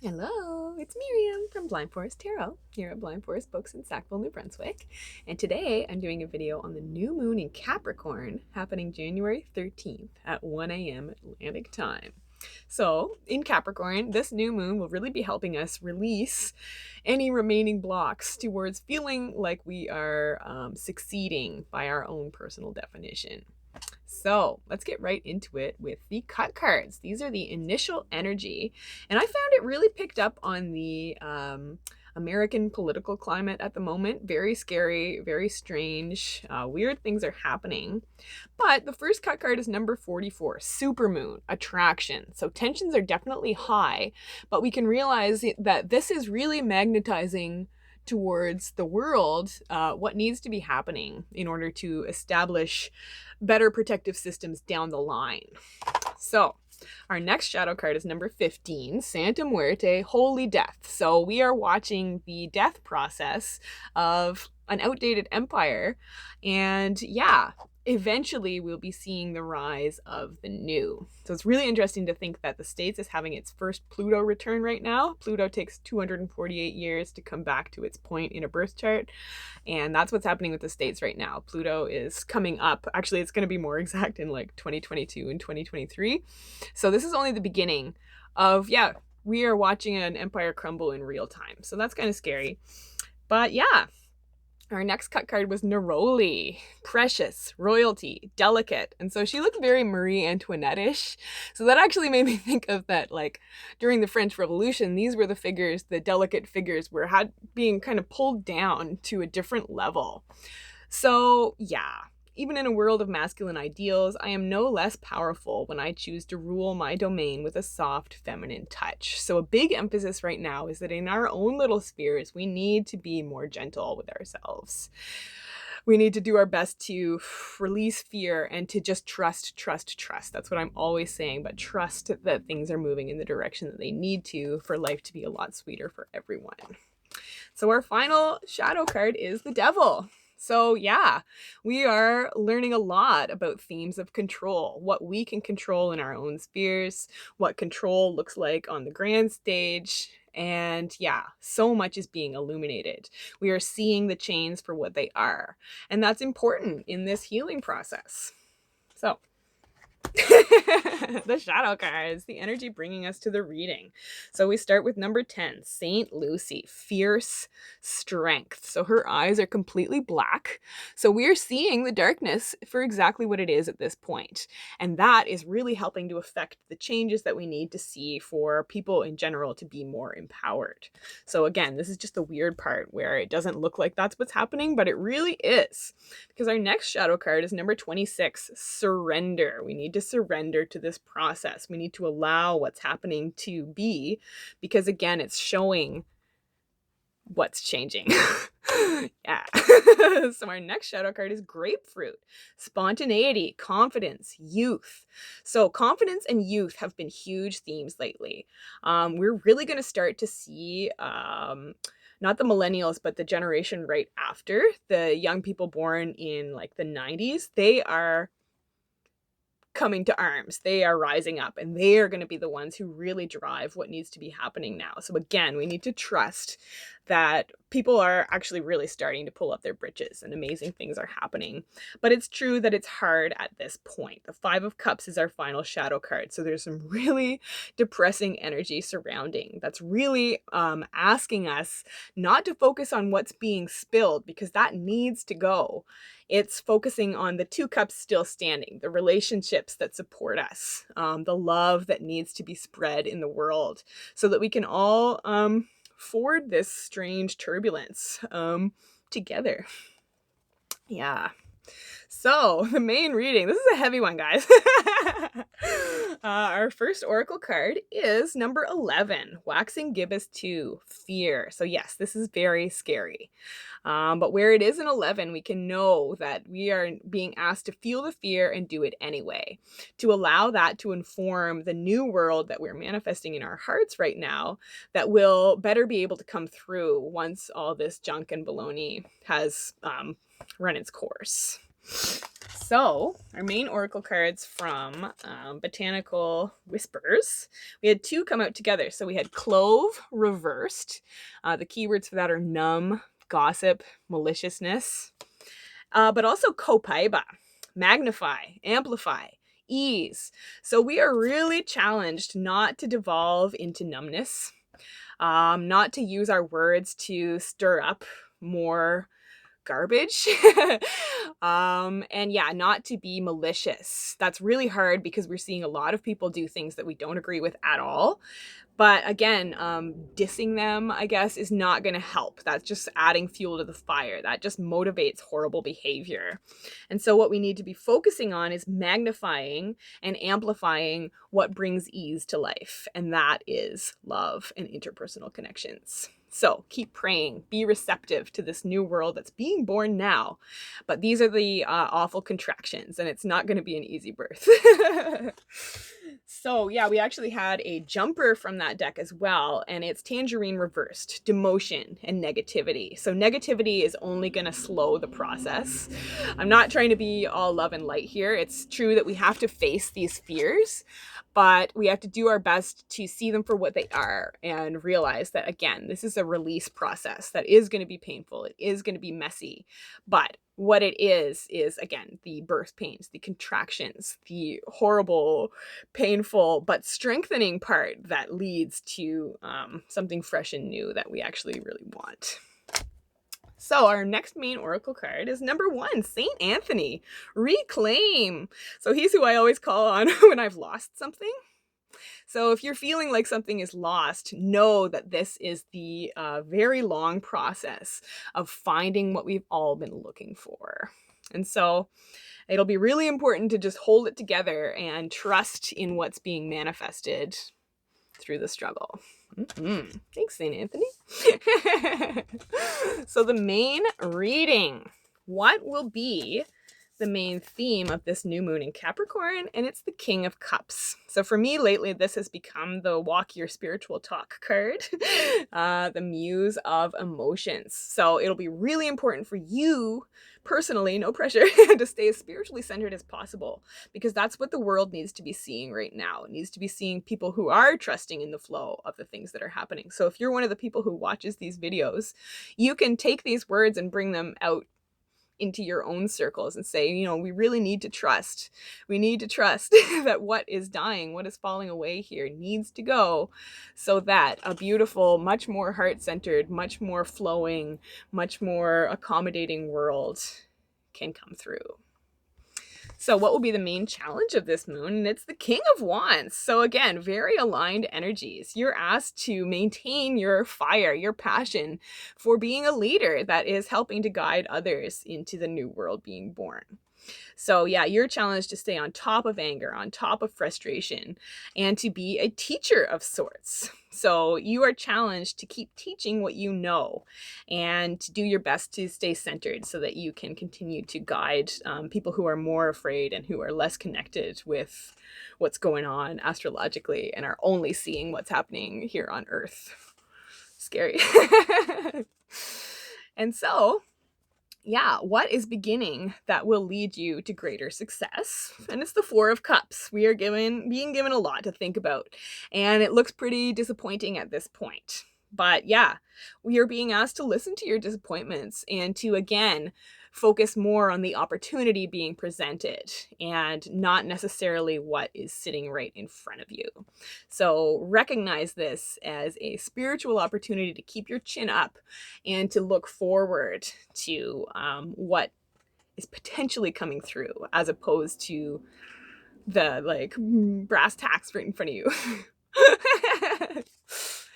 Hello, it's Miriam from Blind Forest Tarot here at Blind Forest Books in Sackville, New Brunswick. And today I'm doing a video on the new moon in Capricorn happening January 13th at 1 a.m. Atlantic time. So, in Capricorn, this new moon will really be helping us release any remaining blocks towards feeling like we are succeeding by our own personal definition. So let's get right into it with the cut cards. These are the initial energy, and I found it really picked up on the American political climate at the moment. Very scary, very strange, weird things are happening. But the first cut card is number 44, Supermoon, Attraction. So tensions are definitely high, but we can realize that this is really magnetizing towards the world what needs to be happening in order to establish better protective systems down the line. So our next shadow card is number 15, Santa Muerte, Holy Death. So we are watching the death process of an outdated empire, and yeah, eventually we'll be seeing the rise of the new. So it's really interesting to think that the States is having its first Pluto return right now. Pluto takes 248 years to come back to its point in a birth chart, and that's what's happening with the States right now. Pluto is coming up. Actually, it's going to be more exact in like 2022 and 2023. So this is only the beginning of, yeah, we are watching an empire crumble in real time. So that's kind of scary. But yeah, our next cut card was Neroli, precious, royalty, delicate. And so she looked very Marie Antoinette-ish. So that actually made me think of that, like, during the French Revolution, these were the figures, the delicate figures were being kind of pulled down to a different level. So yeah, even in a world of masculine ideals, I am no less powerful when I choose to rule my domain with a soft feminine touch. So a big emphasis right now is that in our own little spheres, we need to be more gentle with ourselves. We need to do our best to release fear and to just trust. That's what I'm always saying, but trust that things are moving in the direction that they need to for life to be a lot sweeter for everyone. So our final shadow card is the Devil. So yeah, we are learning a lot about themes of control, what we can control in our own spheres, what control looks like on the grand stage, and yeah, so much is being illuminated. We are seeing the chains for what they are, and that's important in this healing process. So the shadow cards, the energy bringing us to the reading. So we start with number 10, Saint Lucy, fierce strength. So her eyes are completely black. So we're seeing the darkness for exactly what it is at this point. And that is really helping to affect the changes that we need to see for people in general to be more empowered. So again, this is just the weird part where it doesn't look like that's what's happening, but it really is. Because our next shadow card is number 26, Surrender. We need to surrender to this process. We need to allow what's happening to be, because again, it's showing what's changing. Yeah. So our next shadow card is Grapefruit, spontaneity, confidence, youth. So confidence and youth have been huge themes lately. We're really going to start to see not the millennials, but the generation right after, the young people born in like the 90s, they are coming to arms. They are rising up, and they are going to be the ones who really drive what needs to be happening now. So again, we need to trust that people are actually really starting to pull up their britches and amazing things are happening. But it's true that it's hard at this point. The 5 of Cups is our final shadow card. So there's some really depressing energy surrounding that's really asking us not to focus on what's being spilled, because that needs to go. It's focusing on the 2 cups still standing, the relationships that support us, the love that needs to be spread in the world so that we can all ford this strange turbulence together. Yeah. So the main reading, this is a heavy one, guys. Our first oracle card is number 11, Waxing Gibbous 2, Fear. So yes, this is very scary. But where it is in 11, we can know that we are being asked to feel the fear and do it anyway, to allow that to inform the new world that we're manifesting in our hearts right now, that will better be able to come through once all this junk and baloney has run its course. So our main oracle cards from Botanical Whispers, we had two come out together. So we had clove reversed. The keywords for that are numb, gossip, maliciousness, but also copaiba, magnify, amplify, ease. So we are really challenged not to devolve into numbness, not to use our words to stir up more garbage. And yeah, not to be malicious. That's really hard because we're seeing a lot of people do things that we don't agree with at all. But again, dissing them, I guess, is not going to help. That's just adding fuel to the fire. That just motivates horrible behavior. And so what we need to be focusing on is magnifying and amplifying what brings ease to life. And that is love and interpersonal connections. So keep praying, be receptive to this new world that's being born now. But these are the awful contractions, and it's not going to be an easy birth. So yeah, we actually had a jumper from that deck as well, and it's tangerine reversed, demotion and negativity. So negativity is only going to slow the process. I'm not trying to be all love and light here. It's true that we have to face these fears, but we have to do our best to see them for what they are and realize that, again, this is a release process that is going to be painful. It is going to be messy, but what it is, again, the birth pains, the contractions, the horrible, painful, but strengthening part that leads to something fresh and new that we actually really want. So our next main oracle card is number 1, Saint Anthony, reclaim. So he's who I always call on when I've lost something. So if you're feeling like something is lost, know that this is the very long process of finding what we've all been looking for. And so it'll be really important to just hold it together and trust in what's being manifested through the struggle. Thanks, St. Anthony. So the main reading, what will be the main theme of this new moon in Capricorn? And it's the King of Cups. So for me lately, this has become the walk your spiritual talk card, the muse of emotions. So it'll be really important for you personally, no pressure, to stay as spiritually centered as possible, because that's what the world needs to be seeing right now. It needs to be seeing people who are trusting in the flow of the things that are happening. So if you're one of the people who watches these videos, you can take these words and bring them out into your own circles and say, you know, we really need to trust. We need to trust that what is dying, what is falling away here needs to go, so that a beautiful, much more heart-centered, much more flowing, much more accommodating world can come through. So what will be the main challenge of this moon? And it's the King of Wands. So again, very aligned energies. You're asked to maintain your fire, your passion for being a leader that is helping to guide others into the new world being born. So yeah, you're challenged to stay on top of anger, on top of frustration, and to be a teacher of sorts. So you are challenged to keep teaching what you know and to do your best to stay centered so that you can continue to guide people who are more afraid and who are less connected with what's going on astrologically and are only seeing what's happening here on Earth. Scary. And so, yeah, what is beginning that will lead you to greater success? And it's the Four of Cups. We are being given a lot to think about, and it looks pretty disappointing at this point. But yeah, we are being asked to listen to your disappointments and to, again, focus more on the opportunity being presented and not necessarily what is sitting right in front of you. So recognize this as a spiritual opportunity to keep your chin up and to look forward to what is potentially coming through, as opposed to the brass tacks right in front of you.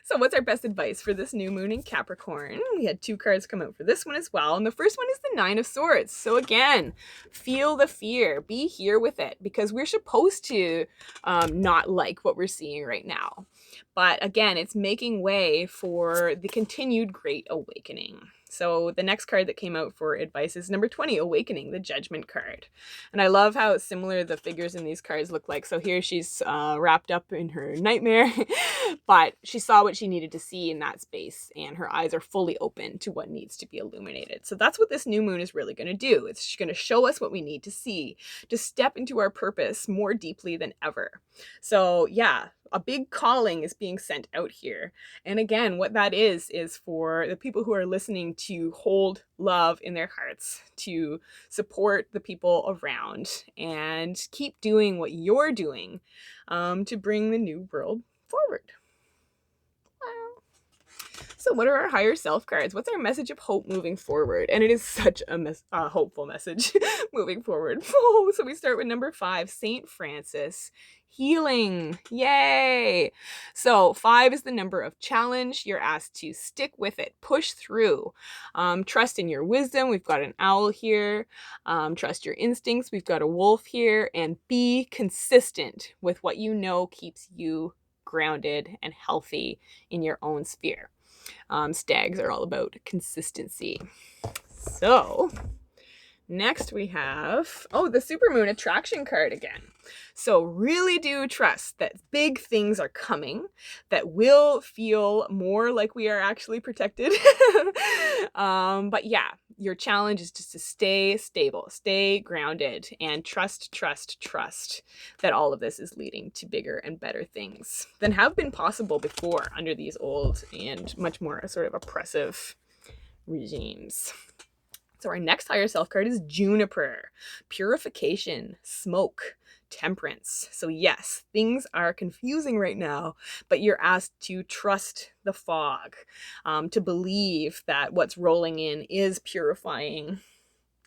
So what's our best advice for this new moon in Capricorn? We had 2 cards come out for this one as well. And the first one is the 9 of Swords. So again, feel the fear. Be here with it, because we're supposed to not like what we're seeing right now. But again, it's making way for the continued Great Awakening. So the next card that came out for advice is number 20, Awakening, the Judgment card. And I love how similar the figures in these cards look like. So here she's wrapped up in her nightmare, but she saw what she needed to see in that space, and her eyes are fully open to what needs to be illuminated. So that's what this new moon is really going to do. It's going to show us what we need to see, to step into our purpose more deeply than ever. So yeah, a big calling is being sent out here. And again, what that is for the people who are listening to hold love in their hearts, to support the people around, and keep doing what you're doing to bring the new world forward. Wow. So what are our higher self cards? What's our message of hope moving forward? And it is such a hopeful message moving forward. Oh, so we start with number 5, Saint Francis. Healing. Yay. So 5 is the number of challenge. You're asked to stick with it, push through, trust in your wisdom. We've got an owl here. Trust your instincts. We've got a wolf here. And be consistent with what you know keeps you grounded and healthy in your own sphere. Stags are all about consistency. So next we have, the supermoon attraction card again. So really do trust that big things are coming that will feel more like we are actually protected. But yeah, your challenge is just to stay stable, stay grounded, and trust that all of this is leading to bigger and better things than have been possible before under these old and much more sort of oppressive regimes. So our next higher self card is Juniper, purification, smoke, temperance. So yes, things are confusing right now, but you're asked to trust the fog, to believe that what's rolling in is purifying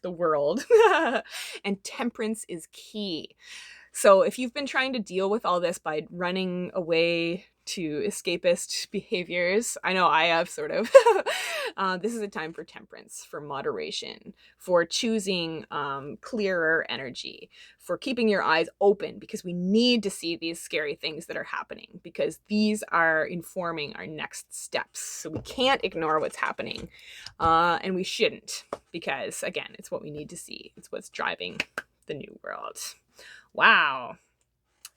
the world. And temperance is key. So if you've been trying to deal with all this by running away to escapist behaviors, I know I have sort of, this is a time for temperance, for moderation, for choosing clearer energy, for keeping your eyes open, because we need to see these scary things that are happening, because these are informing our next steps. So we can't ignore what's happening, and we shouldn't, because again, it's what we need to see. It's what's driving the new world. Wow.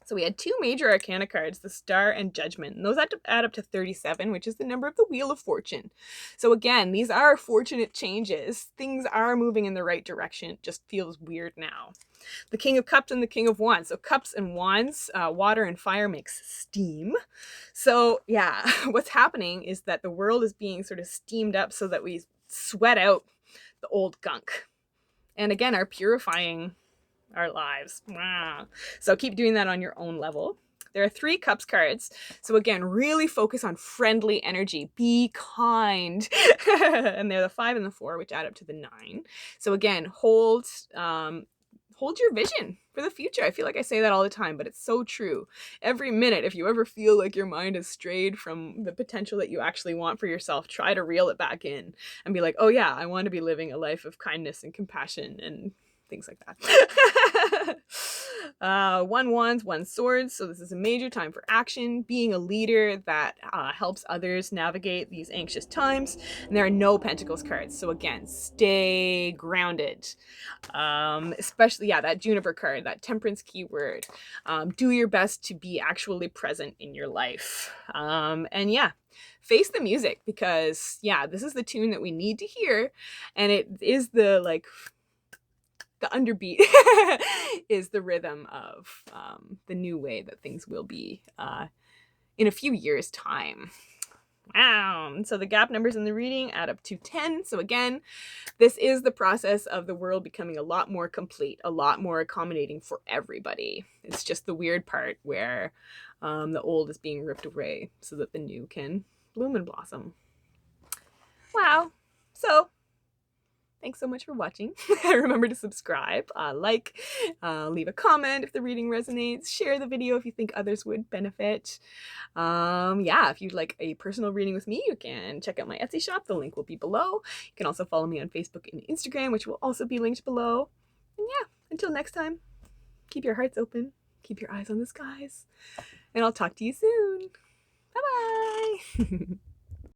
So we had 2 major arcana cards, the Star and Judgment. And those add up to 37, which is the number of the Wheel of Fortune. So again, these are fortunate changes. Things are moving in the right direction. It just feels weird now. The King of Cups and the King of Wands. So cups and wands, water and fire makes steam. So yeah, what's happening is that the world is being sort of steamed up so that we sweat out the old gunk. And again, are purifying our lives. Wow. So keep doing that on your own level. There are 3 Cups cards. So again, really focus on friendly energy. Be kind. And they're the 5 and the 4, which add up to the 9. So again, hold your vision for the future. I feel like I say that all the time, but it's so true. Every minute, if you ever feel like your mind has strayed from the potential that you actually want for yourself, try to reel it back in and be like, oh yeah, I want to be living a life of kindness and compassion and things like that. 1 wands, 1 swords. So this is a major time for action, being a leader that helps others navigate these anxious times. And there are no pentacles cards. So again, stay grounded. Especially, yeah, that Juniper card, that temperance keyword. Do your best to be actually present in your life. And yeah, face the music, because yeah, this is the tune that we need to hear. And it is the underbeat is the rhythm of the new way that things will be in a few years' time. Wow. And so the gap numbers in the reading add up to 10. So again, this is the process of the world becoming a lot more complete, a lot more accommodating for everybody. It's just the weird part where the old is being ripped away so that the new can bloom and blossom. Wow. So thanks so much for watching. Remember to subscribe, leave a comment if the reading resonates, share the video if you think others would benefit. Yeah, if you'd like a personal reading with me, you can check out my Etsy shop. The link will be below. You can also follow me on Facebook and Instagram, which will also be linked below. And yeah, until next time, keep your hearts open, keep your eyes on the skies, and I'll talk to you soon. Bye-bye.